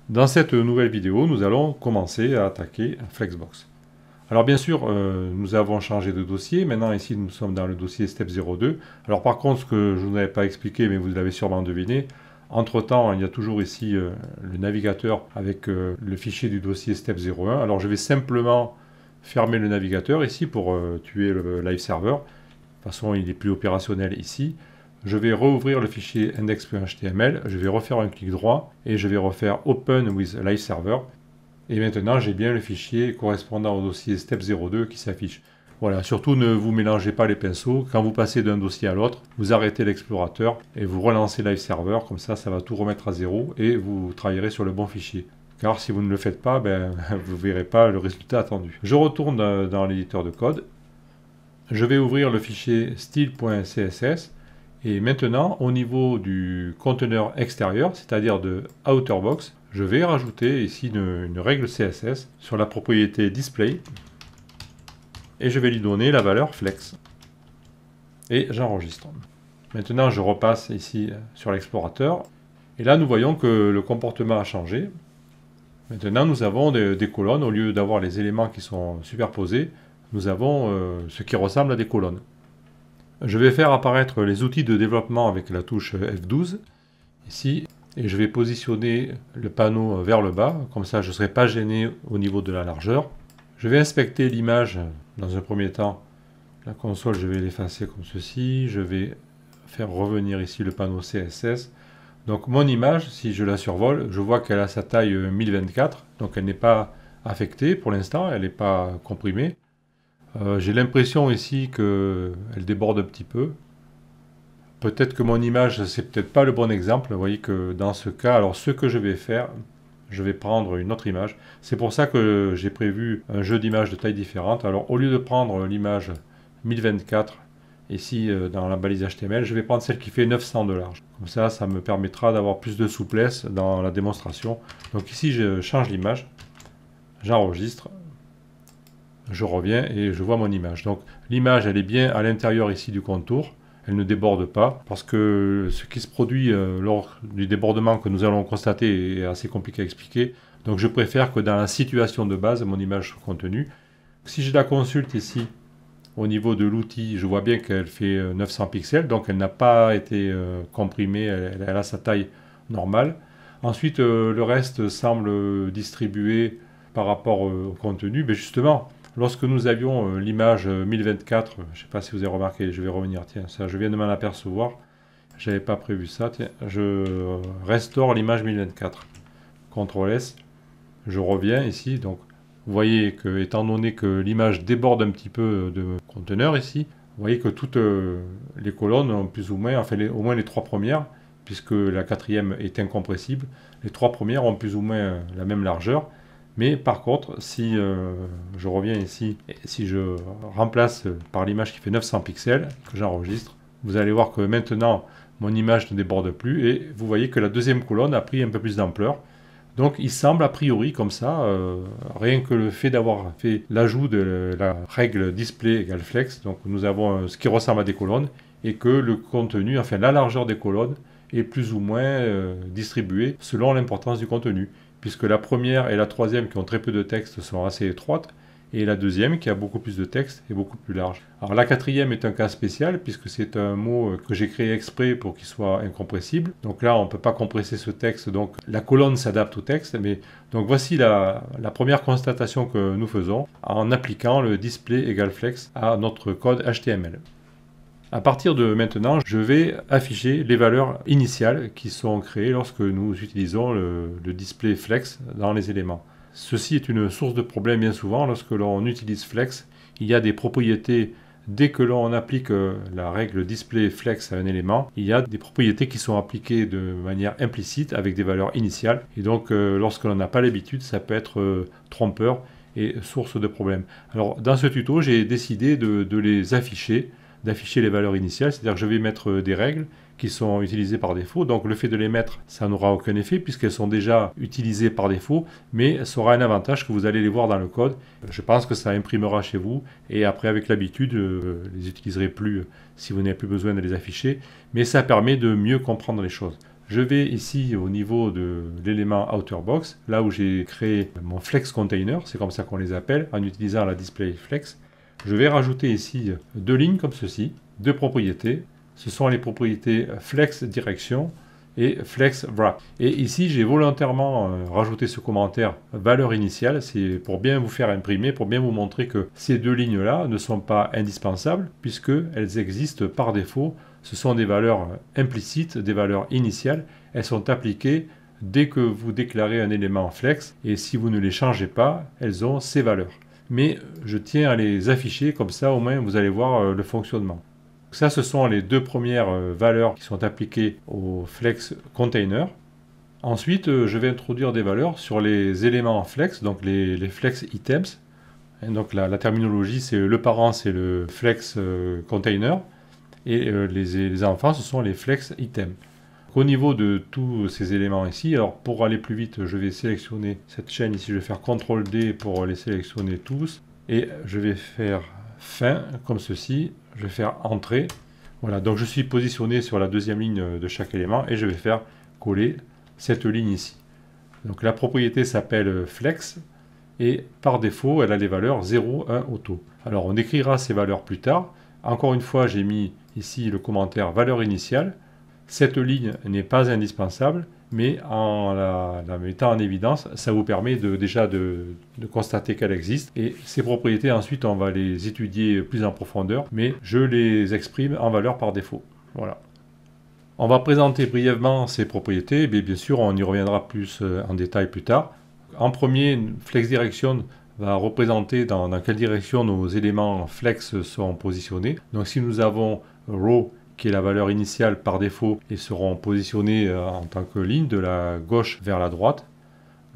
Dans cette nouvelle vidéo, nous allons commencer à attaquer Flexbox. Alors bien sûr, nous avons changé de dossier. Maintenant ici, nous sommes dans le dossier Step 02. Alors par contre, ce que je ne vous avais pas expliqué, mais vous l'avez sûrement deviné, entre-temps, il y a toujours ici le navigateur avec le fichier du dossier Step 01. Alors je vais simplement fermer le navigateur ici pour tuer le live server. De toute façon, il n'est plus opérationnel ici. Je vais rouvrir le fichier index.html, je vais refaire un clic droit et je vais refaire Open with Live Server. Et maintenant, j'ai bien le fichier correspondant au dossier Step 02 qui s'affiche. Voilà, surtout ne vous mélangez pas les pinceaux. Quand vous passez d'un dossier à l'autre, vous arrêtez l'explorateur et vous relancez Live Server. Comme ça va tout remettre à zéro et vous travaillerez sur le bon fichier. Car si vous ne le faites pas, vous ne verrez pas le résultat attendu. Je retourne dans l'éditeur de code. Je vais ouvrir le fichier style.css. Et maintenant, au niveau du conteneur extérieur, c'est-à-dire de Outerbox, je vais rajouter ici une règle CSS sur la propriété Display et je vais lui donner la valeur Flex. Et j'enregistre. Maintenant, je repasse ici sur l'explorateur et là, nous voyons que le comportement a changé. Maintenant, nous avons des colonnes. Au lieu d'avoir les éléments qui sont superposés, nous avons ce qui ressemble à des colonnes. Je vais faire apparaître les outils de développement avec la touche F12 ici et je vais positionner le panneau vers le bas, comme ça je ne serai pas gêné au niveau de la largeur. Je vais inspecter l'image dans un premier temps. La console, je vais l'effacer comme ceci. Je vais faire revenir ici le panneau CSS. Donc mon image, si je la survole, je vois qu'elle a sa taille 1024, donc elle n'est pas affectée pour l'instant, elle n'est pas comprimée. J'ai l'impression ici qu'elle déborde un petit peu. Peut-être que mon image, c'est peut-être pas le bon exemple. Vous voyez que dans ce cas, alors ce que je vais faire, je vais prendre une autre image. C'est pour ça que j'ai prévu un jeu d'images de taille différente. Alors au lieu de prendre l'image 1024, ici dans la balise HTML, je vais prendre celle qui fait 900 de large. Comme ça me permettra d'avoir plus de souplesse dans la démonstration. Donc ici, je change l'image, j'enregistre. Je reviens et je vois mon image. Donc l'image, elle est bien à l'intérieur ici du contour. Elle ne déborde pas parce que ce qui se produit lors du débordement que nous allons constater est assez compliqué à expliquer. Donc je préfère que dans la situation de base, mon image soit contenue. Si je la consulte ici, au niveau de l'outil, je vois bien qu'elle fait 900 pixels. Donc elle n'a pas été comprimée, elle a sa taille normale. Ensuite, le reste semble distribué par rapport au contenu. Mais justement, lorsque nous avions l'image 1024, je ne sais pas si vous avez remarqué, je vais revenir, tiens, ça je viens de m'en apercevoir, je n'avais pas prévu ça, tiens, je restaure l'image 1024, CTRL S, je reviens ici, donc vous voyez que, étant donné que l'image déborde un petit peu de conteneur ici, vous voyez que toutes les colonnes ont plus ou moins, enfin au moins les trois premières, puisque la quatrième est incompressible, les trois premières ont plus ou moins la même largeur. Mais par contre, si je reviens ici, et si je remplace par l'image qui fait 900 pixels, que j'enregistre, vous allez voir que maintenant, mon image ne déborde plus, et vous voyez que la deuxième colonne a pris un peu plus d'ampleur. Donc il semble a priori comme ça, rien que le fait d'avoir fait l'ajout de la règle display égale flex, donc nous avons ce qui ressemble à des colonnes, et que le contenu, enfin la largeur des colonnes, est plus ou moins distribuée selon l'importance du contenu, puisque la première et la troisième qui ont très peu de texte sont assez étroites, et la deuxième qui a beaucoup plus de texte est beaucoup plus large. Alors la quatrième est un cas spécial, puisque c'est un mot que j'ai créé exprès pour qu'il soit incompressible. Donc là, on ne peut pas compresser ce texte, donc la colonne s'adapte au texte. Mais donc voici la première constatation que nous faisons en appliquant le display égale flex à notre code HTML. À partir de maintenant, je vais afficher les valeurs initiales qui sont créées lorsque nous utilisons le display flex dans les éléments. Ceci est une source de problème bien souvent. Lorsque l'on utilise flex, il y a des propriétés, dès que l'on applique la règle display flex à un élément, il y a des propriétés qui sont appliquées de manière implicite avec des valeurs initiales. Et donc, lorsque l'on n'a pas l'habitude, ça peut être trompeur et source de problème. Alors, dans ce tuto, j'ai décidé de les afficher, d'afficher les valeurs initiales, c'est-à-dire que je vais mettre des règles qui sont utilisées par défaut. Donc le fait de les mettre, ça n'aura aucun effet puisqu'elles sont déjà utilisées par défaut, mais ça aura un avantage que vous allez les voir dans le code. Je pense que ça imprimera chez vous et après avec l'habitude, les utiliserez plus si vous n'avez plus besoin de les afficher, mais ça permet de mieux comprendre les choses. Je vais ici au niveau de l'élément OuterBox, là où j'ai créé mon Flex Container, c'est comme ça qu'on les appelle, en utilisant la display Flex. Je vais rajouter ici deux lignes comme ceci, deux propriétés. Ce sont les propriétés Flex Direction et Flex Wrap. Et ici, j'ai volontairement rajouté ce commentaire valeur initiale, c'est pour bien vous faire imprimer, pour bien vous montrer que ces deux lignes-là ne sont pas indispensables, puisqu'elles existent par défaut. Ce sont des valeurs implicites, des valeurs initiales. Elles sont appliquées dès que vous déclarez un élément flex, et si vous ne les changez pas, elles ont ces valeurs. Mais je tiens à les afficher, comme ça au moins vous allez voir le fonctionnement. Ça, ce sont les deux premières valeurs qui sont appliquées au flex container. Ensuite, je vais introduire des valeurs sur les éléments flex, donc les flex items. Et donc la terminologie, c'est le parent, c'est le flex container. Et les enfants, ce sont les flex items. Au niveau de tous ces éléments ici, alors pour aller plus vite, je vais sélectionner cette chaîne ici, je vais faire CTRL D pour les sélectionner tous. Et je vais faire fin, comme ceci. Je vais faire entrée. Voilà, donc je suis positionné sur la deuxième ligne de chaque élément et je vais faire coller cette ligne ici. Donc la propriété s'appelle flex et par défaut, elle a les valeurs 0, 1, auto. Alors on écrira ces valeurs plus tard. Encore une fois, j'ai mis ici le commentaire valeur initiale. Cette ligne n'est pas indispensable, mais en la mettant en évidence, ça vous permet déjà de constater qu'elle existe. Et ces propriétés, ensuite, on va les étudier plus en profondeur, mais je les exprime en valeur par défaut. Voilà. On va présenter brièvement ces propriétés, mais bien sûr, on y reviendra plus en détail plus tard. En premier, Flex Direction va représenter dans quelle direction nos éléments flex sont positionnés. Donc si nous avons row qui est la valeur initiale par défaut et seront positionnés en tant que ligne de la gauche vers la droite,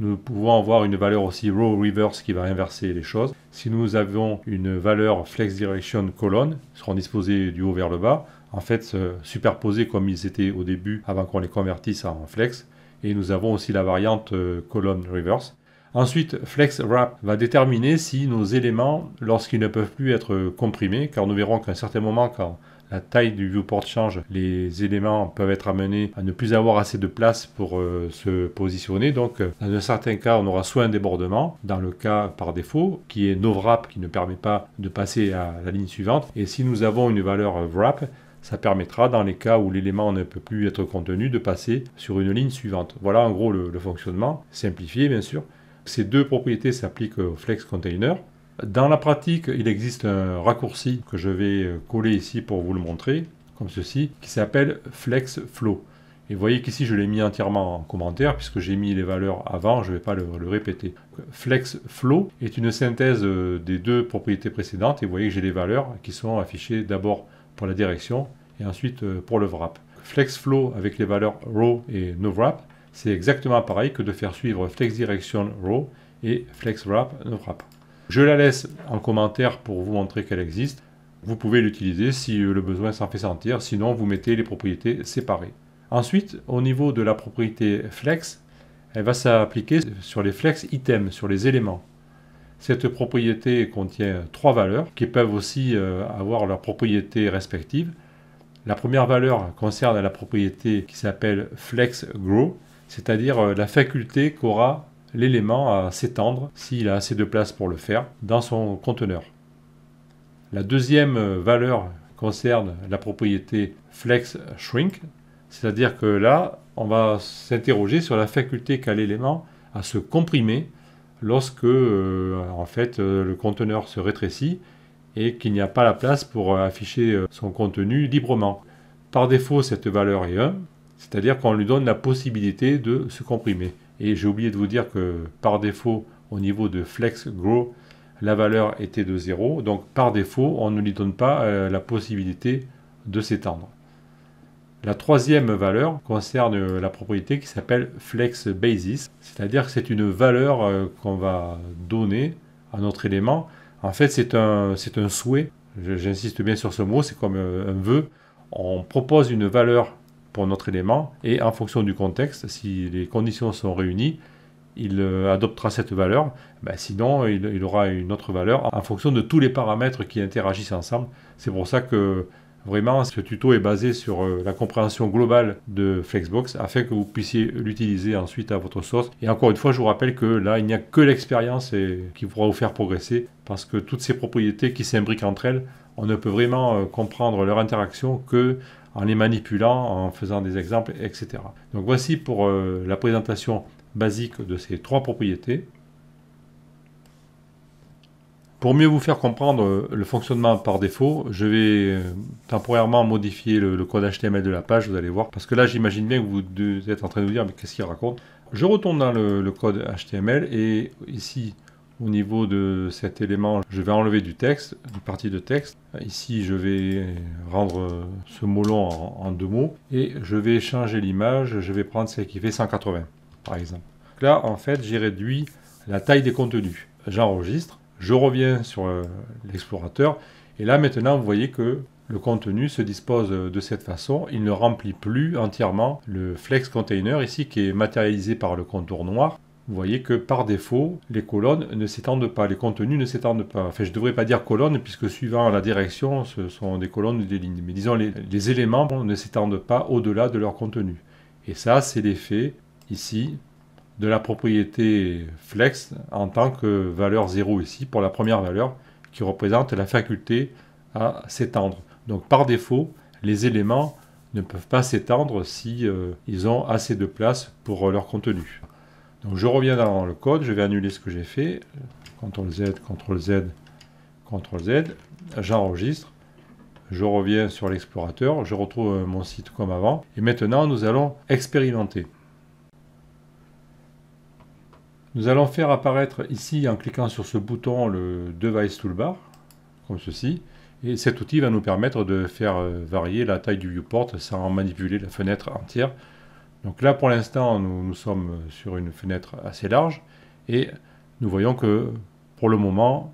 nous pouvons avoir une valeur aussi row reverse qui va inverser les choses. Si nous avons une valeur flex direction colonne, ils seront disposés du haut vers le bas, en fait superposés comme ils étaient au début avant qu'on les convertisse en flex. Et nous avons aussi la variante colonne reverse. Ensuite, Flex Wrap va déterminer si nos éléments, lorsqu'ils ne peuvent plus être comprimés, car nous verrons qu'à un certain moment, quand la taille du viewport change, les éléments peuvent être amenés à ne plus avoir assez de place pour se positionner. Donc, dans un certain cas, on aura soit un débordement, dans le cas par défaut, qui est no wrap, qui ne permet pas de passer à la ligne suivante. Et si nous avons une valeur wrap, ça permettra, dans les cas où l'élément ne peut plus être contenu, de passer sur une ligne suivante. Voilà en gros le fonctionnement, simplifié bien sûr. Ces deux propriétés s'appliquent au Flex Container. Dans la pratique, il existe un raccourci que je vais coller ici pour vous le montrer, comme ceci, qui s'appelle Flex Flow. Et vous voyez qu'ici, je l'ai mis entièrement en commentaire, puisque j'ai mis les valeurs avant, je ne vais pas le répéter. Flex Flow est une synthèse des deux propriétés précédentes, et vous voyez que j'ai les valeurs qui sont affichées d'abord pour la direction, et ensuite pour le wrap. Flex Flow avec les valeurs row et no wrap, c'est exactement pareil que de faire suivre Flex Direction Row et Flex Wrap No Wrap. Je la laisse en commentaire pour vous montrer qu'elle existe. Vous pouvez l'utiliser si le besoin s'en fait sentir, sinon vous mettez les propriétés séparées. Ensuite, au niveau de la propriété Flex, elle va s'appliquer sur les Flex Items, sur les éléments. Cette propriété contient trois valeurs qui peuvent aussi avoir leurs propriétés respectives. La première valeur concerne la propriété qui s'appelle Flex Grow, c'est-à-dire la faculté qu'aura l'élément à s'étendre s'il a assez de place pour le faire dans son conteneur. La deuxième valeur concerne la propriété Flex Shrink, c'est-à-dire que là, on va s'interroger sur la faculté qu'a l'élément à se comprimer lorsque le conteneur se rétrécit et qu'il n'y a pas la place pour afficher son contenu librement. Par défaut, cette valeur est 1, c'est-à-dire qu'on lui donne la possibilité de se comprimer. Et j'ai oublié de vous dire que par défaut, au niveau de Flex Grow, la valeur était de 0. Donc par défaut, on ne lui donne pas la possibilité de s'étendre. La troisième valeur concerne la propriété qui s'appelle Flex Basis, c'est-à-dire que c'est une valeur qu'on va donner à notre élément. En fait, c'est un souhait, j'insiste bien sur ce mot, c'est comme un vœu. On propose une valeur pour notre élément et en fonction du contexte, si les conditions sont réunies, il adoptera cette valeur. Sinon, il aura une autre valeur en fonction de tous les paramètres qui interagissent ensemble. C'est pour ça que Vraiment, ce tuto est basé sur la compréhension globale de Flexbox afin que vous puissiez l'utiliser ensuite à votre sauce. Et encore une fois, je vous rappelle que là, il n'y a que l'expérience qui pourra vous faire progresser parce que toutes ces propriétés qui s'imbriquent entre elles, on ne peut vraiment comprendre leur interaction que en les manipulant, en faisant des exemples, etc. Donc voici pour la présentation basique de ces trois propriétés. Pour mieux vous faire comprendre le fonctionnement par défaut, je vais temporairement modifier le code HTML de la page, vous allez voir, parce que là j'imagine bien que vous êtes en train de vous dire mais qu'est-ce qu'il raconte. Je retourne dans le code HTML et ici au niveau de cet élément, je vais enlever du texte, une partie de texte. Ici je vais rendre ce mot long en 2 mots et je vais changer l'image, je vais prendre celle qui fait 180 par exemple. Donc là en fait j'ai réduit la taille des contenus. J'enregistre. Je reviens sur l'explorateur et là maintenant vous voyez que le contenu se dispose de cette façon. Il ne remplit plus entièrement le flex container ici qui est matérialisé par le contour noir. Vous voyez que par défaut les colonnes ne s'étendent pas, les contenus ne s'étendent pas. Enfin je ne devrais pas dire colonnes puisque suivant la direction ce sont des colonnes ou des lignes. Mais disons les éléments ne s'étendent pas au-delà de leur contenu. Et ça c'est l'effet ici de la propriété flex en tant que valeur 0 ici, pour la première valeur, qui représente la faculté à s'étendre. Donc par défaut, les éléments ne peuvent pas s'étendre si ils ont assez de place pour leur contenu. Donc je reviens dans le code, je vais annuler ce que j'ai fait, CTRL-Z, CTRL-Z, CTRL-Z, j'enregistre, je reviens sur l'explorateur, je retrouve mon site comme avant, et maintenant nous allons expérimenter. Nous allons faire apparaître ici, en cliquant sur ce bouton, le Device Toolbar, comme ceci. Et cet outil va nous permettre de faire varier la taille du viewport sans manipuler la fenêtre entière. Donc là, pour l'instant, nous sommes sur une fenêtre assez large. Et nous voyons que, pour le moment,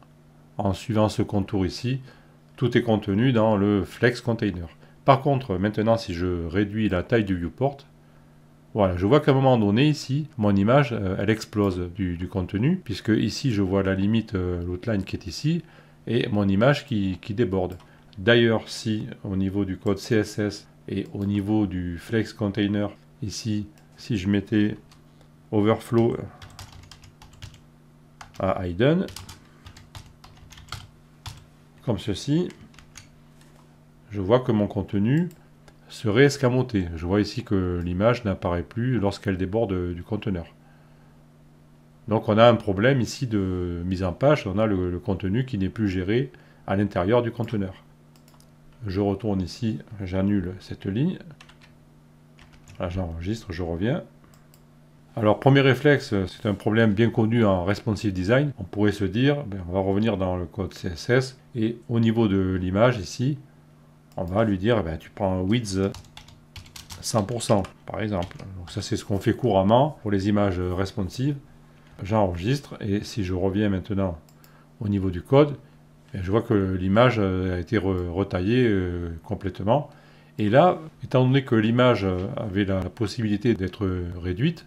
en suivant ce contour ici, tout est contenu dans le Flex Container. Par contre, maintenant, si je réduis la taille du viewport, voilà, je vois qu'à un moment donné, ici, mon image, elle explose du contenu, puisque ici, je vois la limite, l'outline qui est ici, et mon image qui déborde. D'ailleurs, si au niveau du code CSS et au niveau du Flex Container, ici, si je mettais Overflow à Hidden, comme ceci, je vois que mon contenu serait escamoté. Je vois ici que l'image n'apparaît plus lorsqu'elle déborde du conteneur. Donc on a un problème ici de mise en page, on a le contenu qui n'est plus géré à l'intérieur du conteneur. Je retourne ici, j'annule cette ligne. Là j'enregistre, je reviens. Alors premier réflexe, c'est un problème bien connu en responsive design. On pourrait se dire, on va revenir dans le code CSS et au niveau de l'image ici, on va lui dire, tu prends un width 100% par exemple. Donc ça c'est ce qu'on fait couramment pour les images responsives. J'enregistre et si je reviens maintenant au niveau du code, je vois que l'image a été retaillée complètement. Et là, étant donné que l'image avait la possibilité d'être réduite,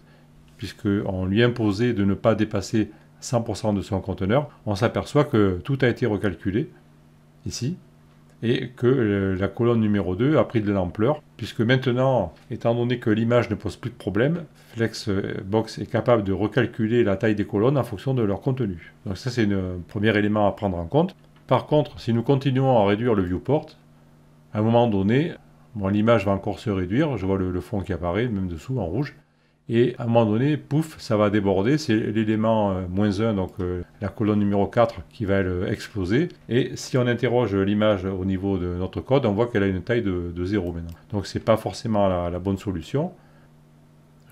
puisqu'on lui imposait de ne pas dépasser 100% de son conteneur, on s'aperçoit que tout a été recalculé ici et que la colonne numéro 2 a pris de l'ampleur, puisque maintenant, étant donné que l'image ne pose plus de problème, Flexbox est capable de recalculer la taille des colonnes en fonction de leur contenu. Donc ça, c'est un premier élément à prendre en compte. Par contre, si nous continuons à réduire le viewport, à un moment donné, l'image va encore se réduire, je vois le fond qui apparaît, même dessous, en rouge, et à un moment donné, pouf, ça va déborder, c'est l'élément -1, donc la colonne numéro 4 qui va exploser. Et si on interroge l'image au niveau de notre code, on voit qu'elle a une taille de 0 maintenant. Donc c'est pas forcément la bonne solution.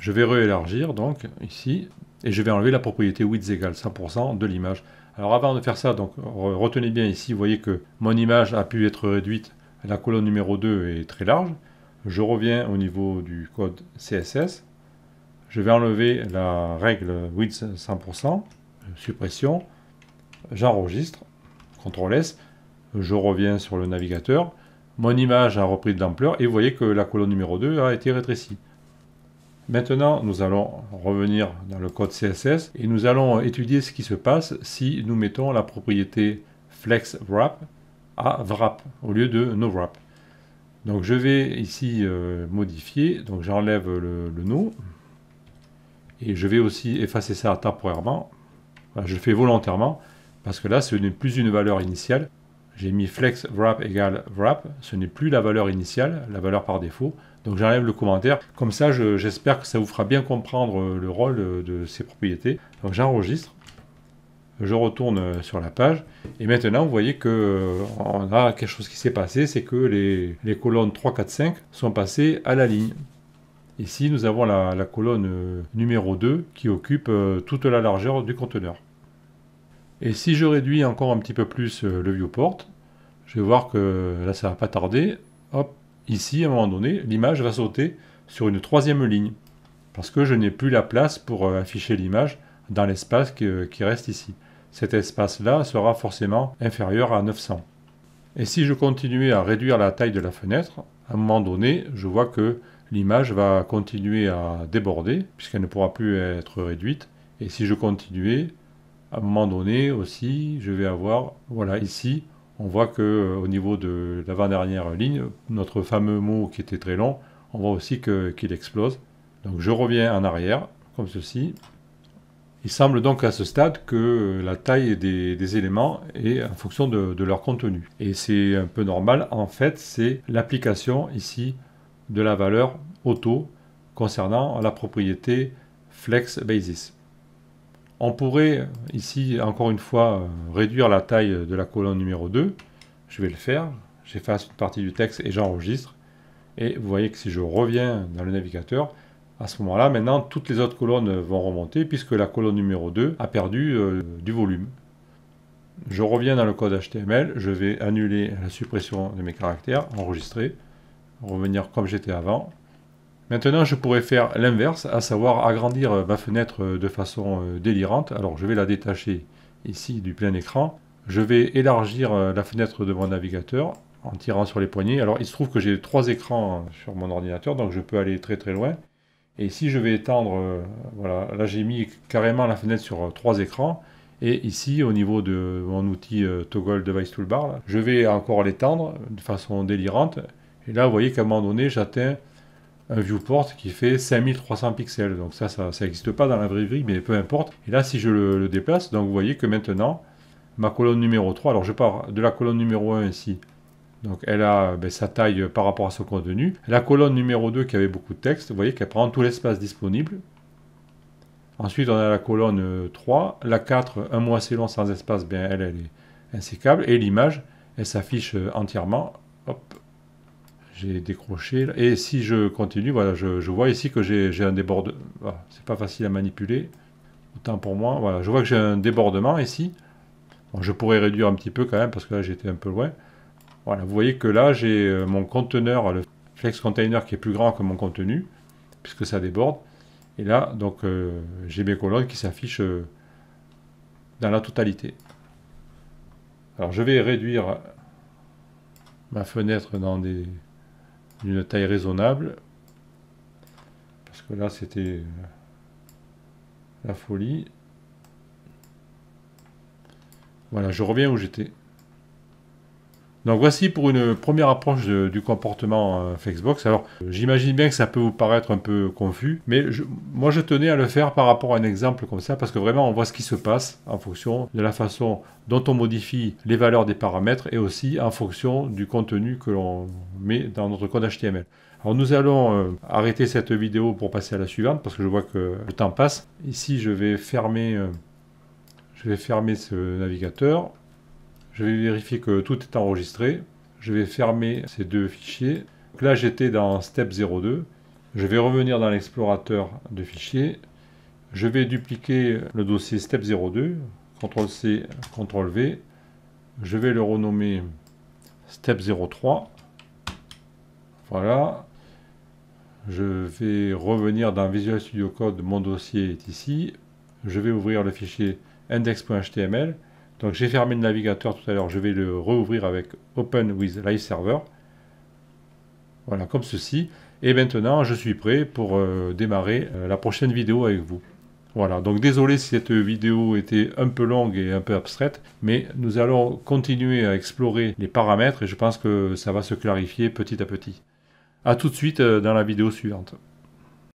Je vais réélargir donc ici, et je vais enlever la propriété width égale 100% de l'image. Alors avant de faire ça, donc retenez bien ici, vous voyez que mon image a pu être réduite, la colonne numéro 2 est très large. Je reviens au niveau du code CSS. Je vais enlever la règle width 100%, suppression, j'enregistre, CTRL S, je reviens sur le navigateur, mon image a repris de l'ampleur et vous voyez que la colonne numéro 2 a été rétrécie. Maintenant, nous allons revenir dans le code CSS et nous allons étudier ce qui se passe si nous mettons la propriété FlexWrap à Wrap au lieu de NoWrap. Donc je vais ici modifier, donc j'enlève le no, et je vais aussi effacer ça temporairement. Voilà, je le fais volontairement, parce que là ce n'est plus une valeur initiale. J'ai mis flex wrap égale wrap, ce n'est plus la valeur initiale, la valeur par défaut. Donc j'enlève le commentaire, comme ça j'espère que ça vous fera bien comprendre le rôle de ces propriétés. Donc j'enregistre, je retourne sur la page, et maintenant vous voyez que on a quelque chose qui s'est passé, c'est que les colonnes 3, 4, 5 sont passées à la ligne. Ici nous avons la colonne numéro 2 qui occupe toute la largeur du conteneur. Et si je réduis encore un petit peu plus le viewport, je vais voir que là ça va pas tarder, hop, ici à un moment donné, l'image va sauter sur une troisième ligne, parce que je n'ai plus la place pour afficher l'image dans l'espace qui reste ici. Cet espace-là sera forcément inférieur à 900. Et si je continuais à réduire la taille de la fenêtre, à un moment donné, je vois que l'image va continuer à déborder, puisqu'elle ne pourra plus être réduite. Et si je continuais, à un moment donné aussi, je vais avoir, voilà, ici, on voit que au niveau de l'avant-dernière ligne, notre fameux mot qui était très long, on voit aussi qu'il explose. Donc je reviens en arrière, comme ceci. Il semble donc à ce stade que la taille des éléments est en fonction de leur contenu. Et c'est un peu normal, en fait, c'est l'application ici de la valeur auto concernant la propriété flex basis. On pourrait ici, encore une fois, réduire la taille de la colonne numéro 2. Je vais le faire, j'efface une partie du texte et j'enregistre. Et vous voyez que si je reviens dans le navigateur, à ce moment-là, maintenant, toutes les autres colonnes vont remonter puisque la colonne numéro 2 a perdu du volume. Je reviens dans le code HTML, je vais annuler la suppression de mes caractères, enregistrer, revenir comme j'étais avant. Maintenant, je pourrais faire l'inverse, à savoir agrandir ma fenêtre de façon délirante. Alors, je vais la détacher ici du plein écran. Je vais élargir la fenêtre de mon navigateur en tirant sur les poignées. Alors, il se trouve que j'ai 3 écrans sur mon ordinateur, donc je peux aller très très loin. Et ici, je vais étendre, voilà, là j'ai mis carrément la fenêtre sur 3 écrans. Et ici, au niveau de mon outil Toggle Device Toolbar, là, je vais encore l'étendre de façon délirante. Et là, vous voyez qu'à un moment donné, j'atteins un viewport qui fait 5300 pixels. Donc ça n'existe pas dans la vraie vie, mais peu importe. Et là, si je le déplace, donc vous voyez que maintenant, ma colonne numéro 3, alors je pars de la colonne numéro 1 ici. Donc elle a sa taille par rapport à son contenu. La colonne numéro 2 qui avait beaucoup de texte, vous voyez qu'elle prend tout l'espace disponible. Ensuite, on a la colonne 3. La 4, un mot assez long sans espace, bien elle est insécable. Et l'image, elle s'affiche entièrement. Hop, j'ai décroché. Et si je continue, voilà, je vois ici que j'ai un débordement. Voilà, c'est pas facile à manipuler. Autant pour moi. Voilà, je vois que j'ai un débordement ici. Bon, je pourrais réduire un petit peu quand même parce que là j'étais un peu loin. Voilà, vous voyez que là j'ai mon conteneur, le flex container qui est plus grand que mon contenu, puisque ça déborde. Et là, donc j'ai mes colonnes qui s'affichent dans la totalité. Alors je vais réduire ma fenêtre dans d'une taille raisonnable, parce que là c'était la folie. Voilà, je reviens où j'étais. Donc voici pour une première approche du comportement Flexbox. Alors j'imagine bien que ça peut vous paraître un peu confus, mais moi je tenais à le faire par rapport à un exemple comme ça, parce que vraiment on voit ce qui se passe en fonction de la façon dont on modifie les valeurs des paramètres et aussi en fonction du contenu que l'on met dans notre code HTML. Alors nous allons arrêter cette vidéo pour passer à la suivante, parce que je vois que le temps passe. Ici je vais fermer ce navigateur. Je vais vérifier que tout est enregistré. Je vais fermer ces deux fichiers. Donc là, j'étais dans Step 02. Je vais revenir dans l'explorateur de fichiers. Je vais dupliquer le dossier Step 02. CTRL-C, CTRL-V. Je vais le renommer Step 03. Voilà. Je vais revenir dans Visual Studio Code. Mon dossier est ici. Je vais ouvrir le fichier index.html. Donc j'ai fermé le navigateur tout à l'heure, je vais le rouvrir avec Open with Live Server. Voilà, comme ceci. Et maintenant, je suis prêt pour démarrer la prochaine vidéo avec vous. Voilà, donc désolé si cette vidéo était un peu longue et un peu abstraite, mais nous allons continuer à explorer les paramètres et je pense que ça va se clarifier petit à petit. A tout de suite dans la vidéo suivante.